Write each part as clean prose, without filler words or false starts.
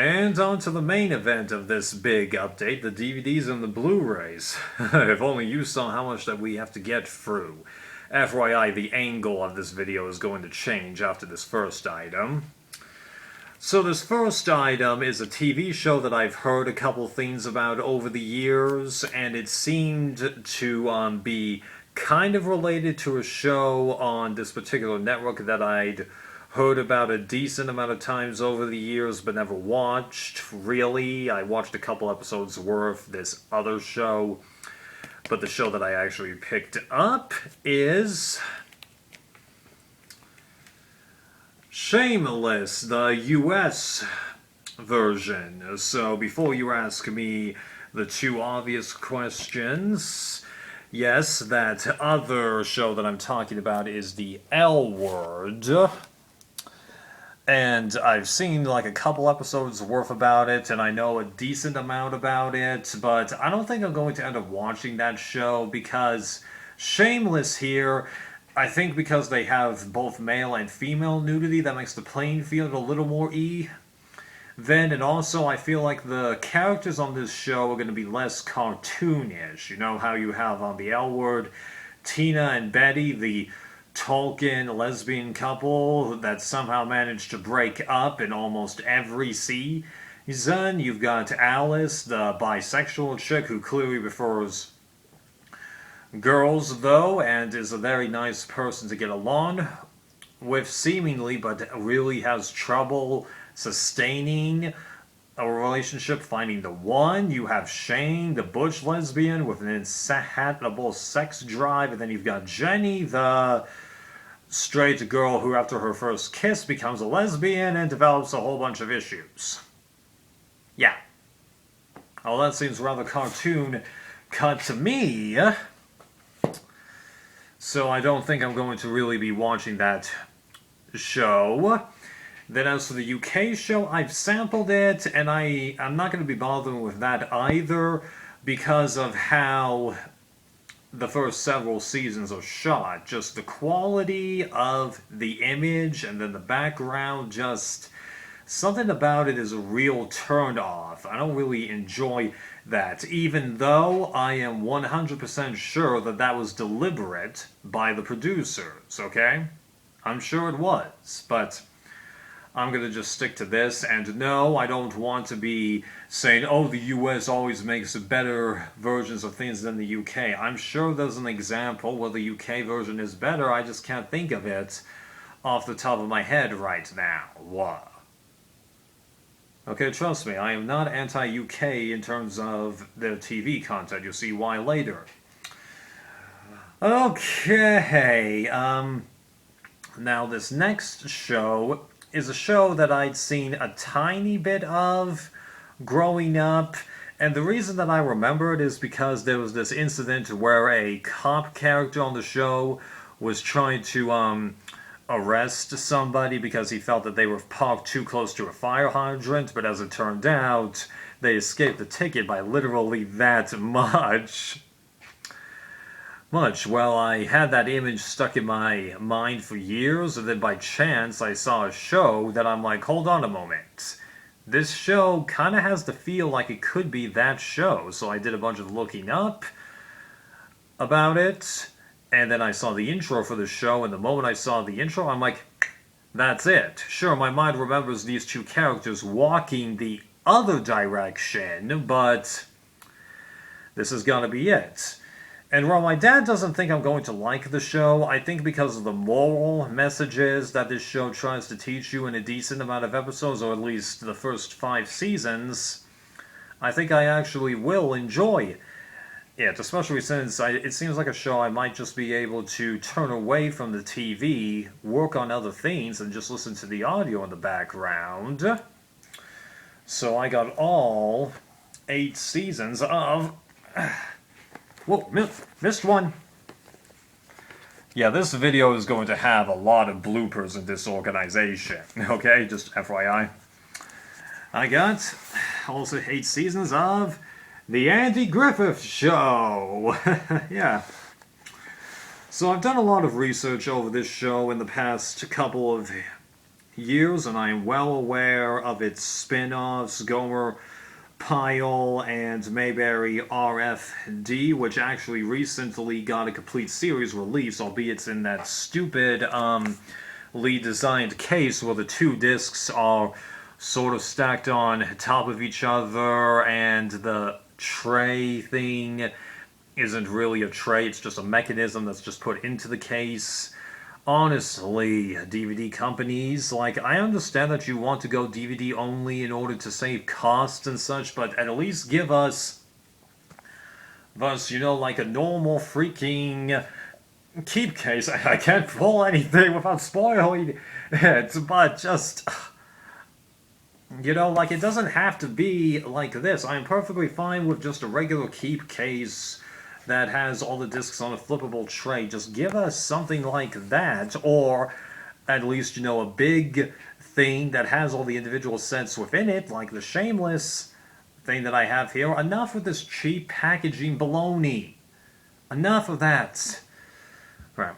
And on to the main event of this big update, the DVDs and the Blu-rays. If only you saw how much that we have to get through. FYI, the angle of this video is going to change after this first item. So this first item is a TV show that I've heard a couple things about over the years, and it seemed to be kind of related to a show on this particular network that I'd heard about a decent amount of times over the years but never watched. Really, I watched a couple episodes worth this other show, but the show that I actually picked up is Shameless, the US version. So before you ask me the two obvious questions, yes, that other show that I'm talking about is the L Word. And I've seen like a couple episodes worth about it, and I know a decent amount about it, but I don't think I'm going to end up watching that show because Shameless here, I think because they have both male and female nudity, that makes the playing field a little more even, and also I feel like the characters on this show are going to be less cartoonish. You know how you have on the L Word, Tina and Betty, the Tolkien lesbian couple that somehow managed to break up in almost every season. You've got Alice, the bisexual chick who clearly prefers girls, though, and is a very nice person to get along with, seemingly, but really has trouble sustaining a relationship, finding the one. You have Shane, the butch lesbian with an insatiable sex drive, and then you've got Jenny, the straight girl who after her first kiss becomes a lesbian and develops a whole bunch of issues. Yeah. Oh, that seems rather cartoon cut to me. So I don't think I'm going to really be watching that show. Then as for the UK show, I've sampled it, and I'm not going to be bothering with that either because of how the first several seasons are shot. Just the quality of the image and then the background, just something about it is a real turn off. I don't really enjoy that, even though I am 100% sure that that was deliberate by the producers, okay? I'm sure it was, but I'm going to just stick to this, and no, I don't want to be saying, oh, the US always makes better versions of things than the UK. I'm sure there's an example where the UK version is better, I just can't think of it off the top of my head right now. What? Okay, trust me, I am not anti-UK in terms of their TV content. You'll see why later. Okay, now this next show is a show that I'd seen a tiny bit of growing up, and the reason that I remember it is because there was this incident where a cop character on the show was trying to arrest somebody because he felt that they were parked too close to a fire hydrant, but as it turned out, they escaped the ticket by literally that much. Well, I had that image stuck in my mind for years, and then by chance I saw a show that I'm like, hold on a moment. This show kind of has the feel like it could be that show, so I did a bunch of looking up about it, and then I saw the intro for the show, and the moment I saw the intro, I'm like, that's it. Sure, my mind remembers these two characters walking the other direction, but this is gonna be it. And while my dad doesn't think I'm going to like the show, I think because of the moral messages that this show tries to teach you in a decent amount of episodes, or at least the first 5 seasons, I think I actually will enjoy it, especially since it seems like a show I might just be able to turn away from the TV, work on other things, and just listen to the audio in the background. So I got all 8 seasons of... Whoa, missed one. Yeah, this video is going to have a lot of bloopers in this organization, okay? Just FYI. I got also 8 seasons of The Andy Griffith Show. Yeah. So I've done a lot of research over this show in the past couple of years, and I am well aware of its spin-offs, Gomer Pyle and Mayberry RFD, which actually recently got a complete series release, albeit it's in that stupid, designed case where the two discs are sort of stacked on top of each other, and the tray thing isn't really a tray, it's just a mechanism that's just put into the case. Honestly, DVD companies, like, I understand that you want to go DVD only in order to save costs and such, but at least give us, like a normal freaking keep case. I can't pull anything without spoiling it, but just, like, it doesn't have to be like this. I'm perfectly fine with just a regular keep case that has all the discs on a flippable tray. Just give us something like that, or at least, a big thing that has all the individual sets within it, like the Shameless thing that I have here. Enough with this cheap packaging baloney. Enough of that. Right.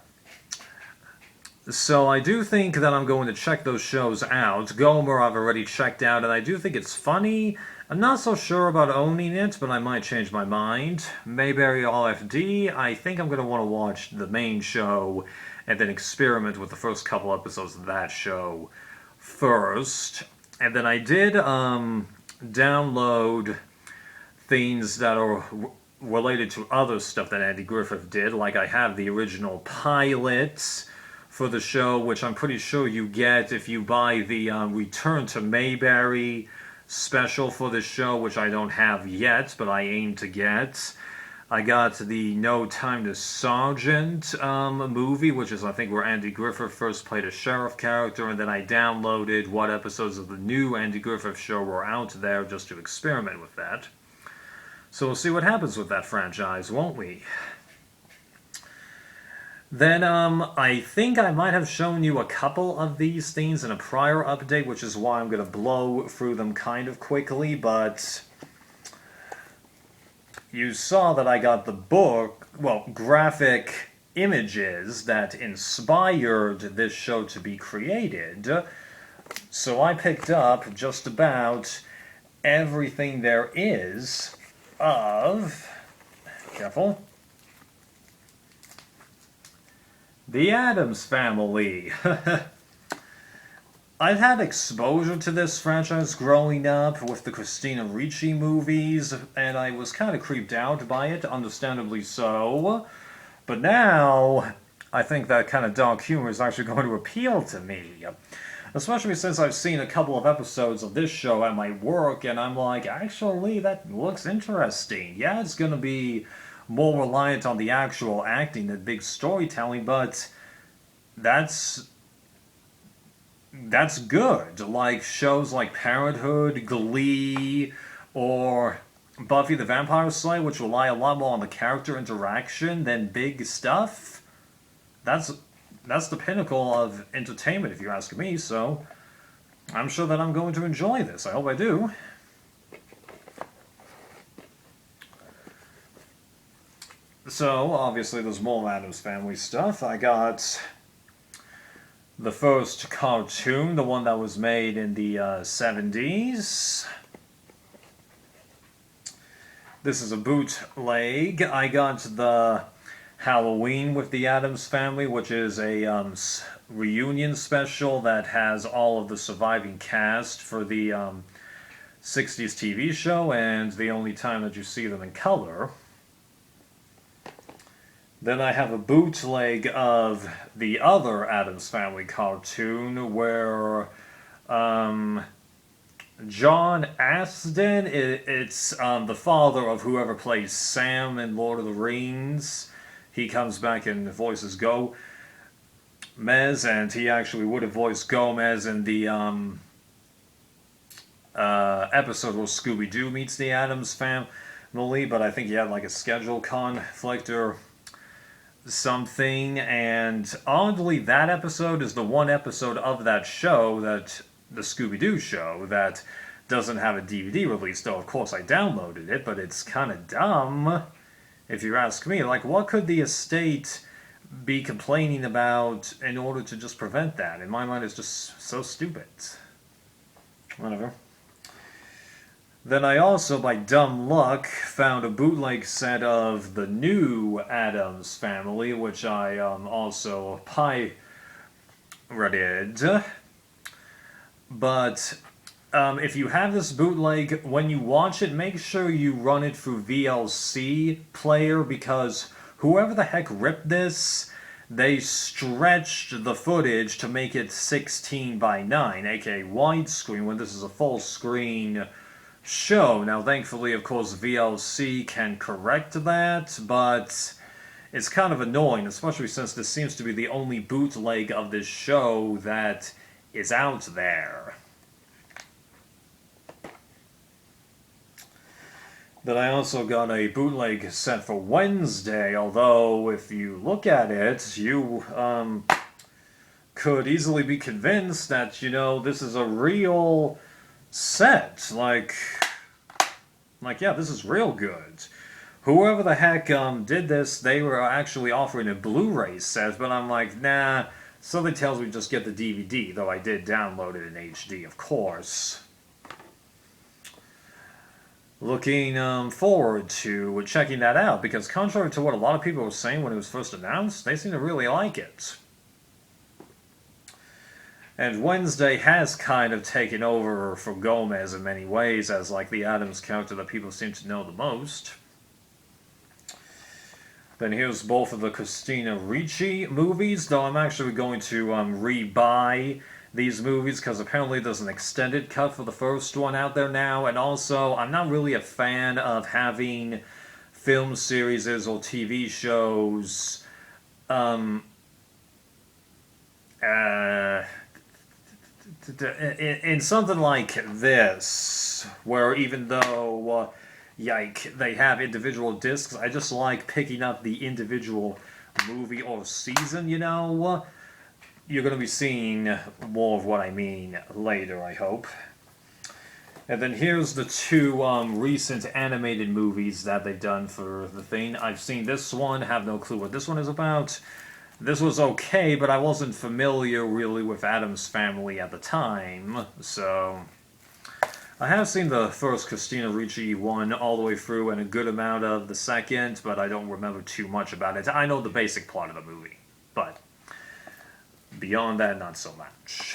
So I do think that I'm going to check those shows out. Gomer I've already checked out, and I do think it's funny. I'm not so sure about owning it, but I might change my mind. Mayberry RFD, I think I'm going to want to watch the main show and then experiment with the first couple episodes of that show first. And then I did download things that are related to other stuff that Andy Griffith did, like I have the original pilot for the show, which I'm pretty sure you get if you buy the Return to Mayberry special for the show, which I don't have yet, but I aim to get. I got the No Time to Sergeant movie, which is, I think, where Andy Griffith first played a sheriff character, and then I downloaded what episodes of the new Andy Griffith show were out there just to experiment with that. So we'll see what happens with that franchise, won't we? Then, I think I might have shown you a couple of these things in a prior update, which is why I'm going to blow through them kind of quickly, but you saw that I got the book, graphic images that inspired this show to be created, so I picked up just about everything there is of, careful, The Addams Family. I've had exposure to this franchise growing up with the Christina Ricci movies, and I was kind of creeped out by it, understandably so. But now, I think that kind of dark humor is actually going to appeal to me. Especially since I've seen a couple of episodes of this show at my work, and I'm like, actually, that looks interesting. Yeah, it's going to be more reliant on the actual acting than big storytelling, but that's good. Like shows like Parenthood, Glee, or Buffy the Vampire Slayer, which rely a lot more on the character interaction than big stuff. That's the pinnacle of entertainment, if you ask me, so I'm sure that I'm going to enjoy this. I hope I do. So, obviously, there's more Addams Family stuff. I got the first cartoon, the one that was made in the 70s. This is a bootleg. I got the Halloween with the Addams Family, which is a reunion special that has all of the surviving cast for the 60s TV show, and the only time that you see them in color. Then I have a bootleg of the other Addams Family cartoon where John Astin, it's the father of whoever plays Sam in Lord of the Rings. He comes back and voices Gomez, and he actually would have voiced Gomez in the episode where Scooby-Doo meets the Addams Family, but I think he had like a schedule conflict or something, and oddly that episode is the one episode of that show, that the Scooby-Doo show, that doesn't have a DVD release, though of course I downloaded it, but it's kind of dumb, if you ask me. Like, what could the estate be complaining about in order to just prevent that? In my mind, it's just so stupid. Whatever. Then I also, by dumb luck, found a bootleg set of the new Addams Family, which I also pirated. But if you have this bootleg, when you watch it, make sure you run it through VLC player, because whoever the heck ripped this, they stretched the footage to make it 16 by 9, aka widescreen, when this is a full screen show. Now, thankfully, of course, VLC can correct that, but it's kind of annoying, especially since this seems to be the only bootleg of this show that is out there. Then I also got a bootleg set for Wednesday, although if you look at it, you could easily be convinced that, this is a real set. Like, yeah, this is real good. Whoever the heck did this, they were actually offering a Blu-ray set, but I'm like, nah, something tells me just get the DVD, though I did download it in HD, of course. Looking forward to checking that out, because contrary to what a lot of people were saying when it was first announced, they seem to really like it. And Wednesday has kind of taken over for Gomez in many ways as like the Addams character that people seem to know the most. Then here's both of the Christina Ricci movies, though I'm actually going to rebuy these movies because apparently there's an extended cut for the first one out there now, and also I'm not really a fan of having film series or TV shows in something like this, where even though they have individual discs, I just like picking up the individual movie or season, You're going to be seeing more of what I mean later, I hope. And then here's the two recent animated movies that they've done for the thing. I've seen this one, have no clue what this one is about. This was okay, but I wasn't familiar really with Addams Family at the time, so I have seen the first Christina Ricci one all the way through and a good amount of the second, but I don't remember too much about it. I know the basic plot of the movie, but beyond that, not so much.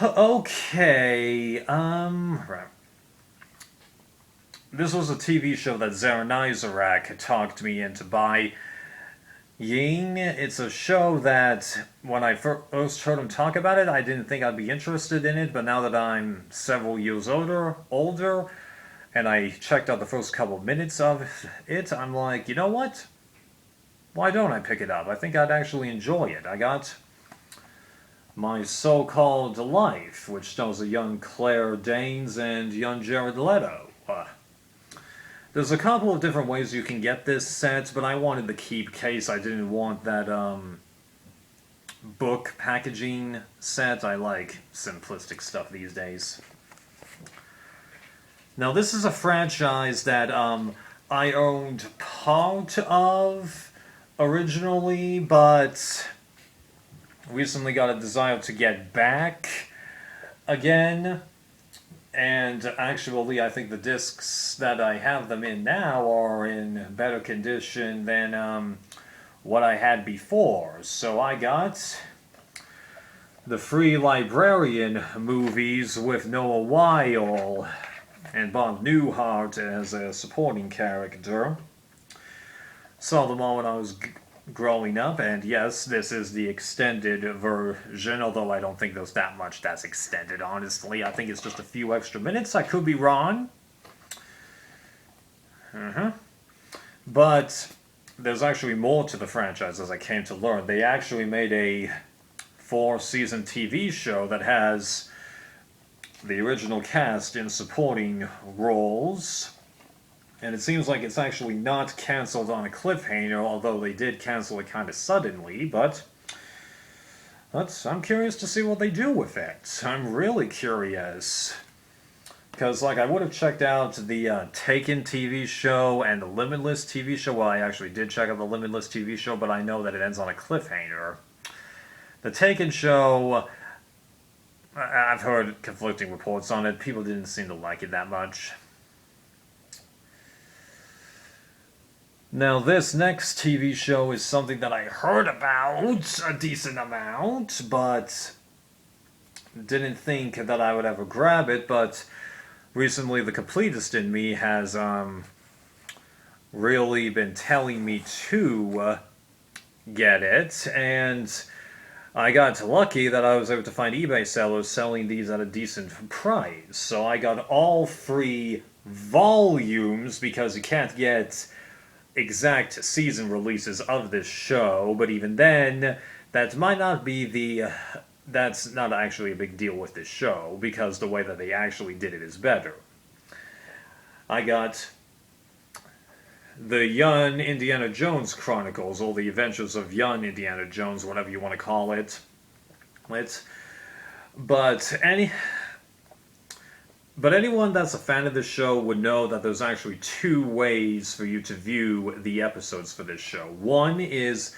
Okay, right. This was a TV show that Zaranizarak talked me into buying. It's a show that, when I first heard him talk about it, I didn't think I'd be interested in it, but now that I'm several years older, and I checked out the first couple of minutes of it, I'm like, you know what? Why don't I pick it up? I think I'd actually enjoy it. I got My So-Called Life, which stars a young Claire Danes and young Jared Leto. There's a couple of different ways you can get this set, but I wanted the keep case. I didn't want that book packaging set. I like simplistic stuff these days. Now, this is a franchise that I owned part of originally, but recently got a desire to get back again. And actually, I think the discs that I have them in now are in better condition than what I had before. So I got the Free Librarian movies with Noah Weil and Bob Newhart as a supporting character. Saw them all when I was growing up, and yes, this is the extended version, although I don't think there's that much that's extended, honestly. I think it's just a few extra minutes. I could be wrong. But there's actually more to the franchise, as I came to learn. They actually made a 4-season TV show that has the original cast in supporting roles. And it seems like it's actually not canceled on a cliffhanger, although they did cancel it kind of suddenly, but I'm curious to see what they do with it. I'm really curious. Because, like, I would have checked out the Taken TV show and the Limitless TV show. Well, I actually did check out the Limitless TV show, but I know that it ends on a cliffhanger. The Taken show, I've heard conflicting reports on it. People didn't seem to like it that much. Now, this next TV show is something that I heard about a decent amount, but didn't think that I would ever grab it. But recently, the completist in me has really been telling me to get it, and I got lucky that I was able to find eBay sellers selling these at a decent price. So I got all 3 volumes, because you can't get exact season releases of this show, but even then, that might not be that's not actually a big deal with this show, because the way that they actually did it is better. I got the Young Indiana Jones Chronicles, or the Adventures of Young Indiana Jones, whatever you want to call it. But anyone that's a fan of this show would know that there's actually 2 ways for you to view the episodes for this show. One is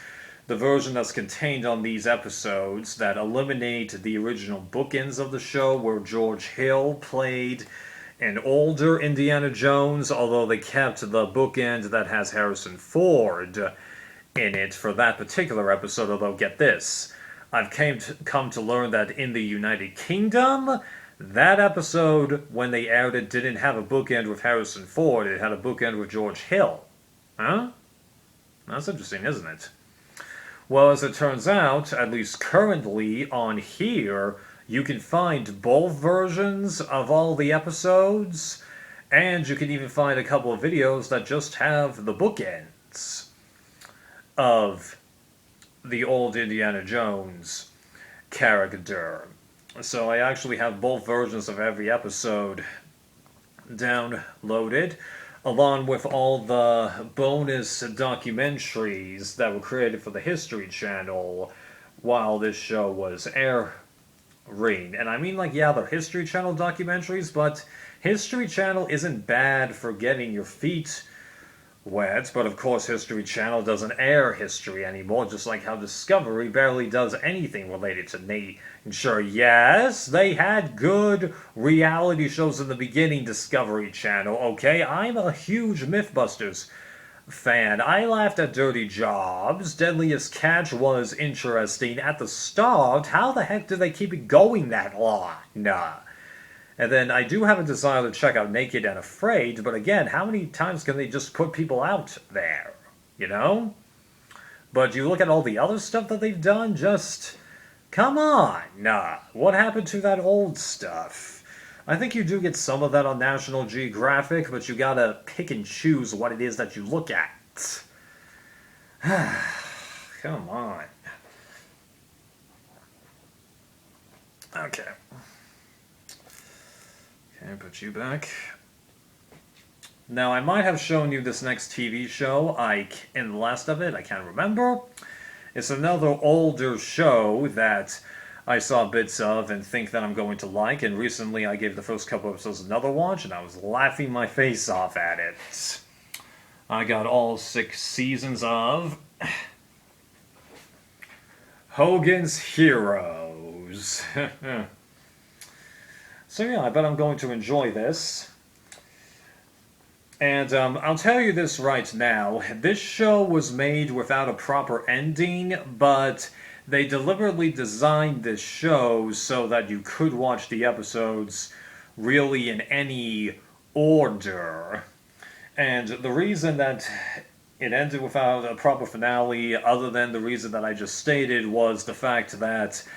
the version that's contained on these episodes that eliminate the original bookends of the show, where George Hill played an older Indiana Jones, although they kept the bookend that has Harrison Ford in it for that particular episode. Although, get this, I've come to learn that in the United Kingdom, that episode, when they aired it, didn't have a bookend with Harrison Ford. It had a bookend with George Hill. Huh? That's interesting, isn't it? Well, as it turns out, at least currently on here, you can find both versions of all the episodes, and you can even find a couple of videos that just have the bookends of the old Indiana Jones character. So I actually have both versions of every episode downloaded, along with all the bonus documentaries that were created for the History Channel while this show was airing. And I mean, like, yeah, they're History Channel documentaries, but History Channel isn't bad for getting your feet wet, but of course History Channel doesn't air history anymore, just like how Discovery barely does anything related to nature. Yes, they had good reality shows in the beginning, Discovery Channel, okay? I'm a huge Mythbusters fan. I laughed at Dirty Jobs. Deadliest Catch was interesting at the start. How the heck did they keep it going that long? Nah. And then I do have a desire to check out Naked and Afraid, but again, how many times can they just put people out there? You know? But you look at all the other stuff that they've done, just... come on! Nah. What happened to that old stuff? I think you do get some of that on National Geographic, but you gotta pick and choose what it is that you look at. Come on. Okay. Okay, put you back. Now, I might have shown you this next TV show, in the last of it, I can't remember. It's another older show that I saw bits of and think that I'm going to like, and recently I gave the first couple episodes another watch, and I was laughing my face off at it. I got all 6 seasons of Hogan's Heroes. So yeah, I bet I'm going to enjoy this. And I'll tell you this right now, this show was made without a proper ending, but they deliberately designed this show so that you could watch the episodes really in any order. And the reason that it ended without a proper finale, other than the reason that I just stated, was the fact that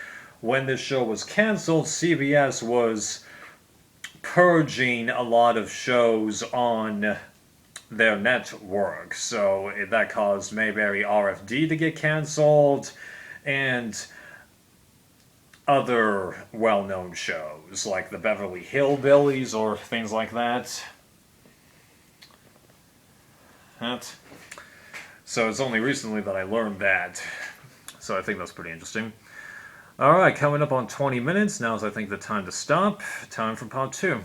when this show was canceled, CBS was purging a lot of shows on their network. So that caused Mayberry RFD to get canceled, and other well-known shows, like the Beverly Hillbillies or things like that. So it's only recently that I learned that. So I think that's pretty interesting. Alright, coming up on 20 minutes. Now's, I think, the time to stop. Time for part 2.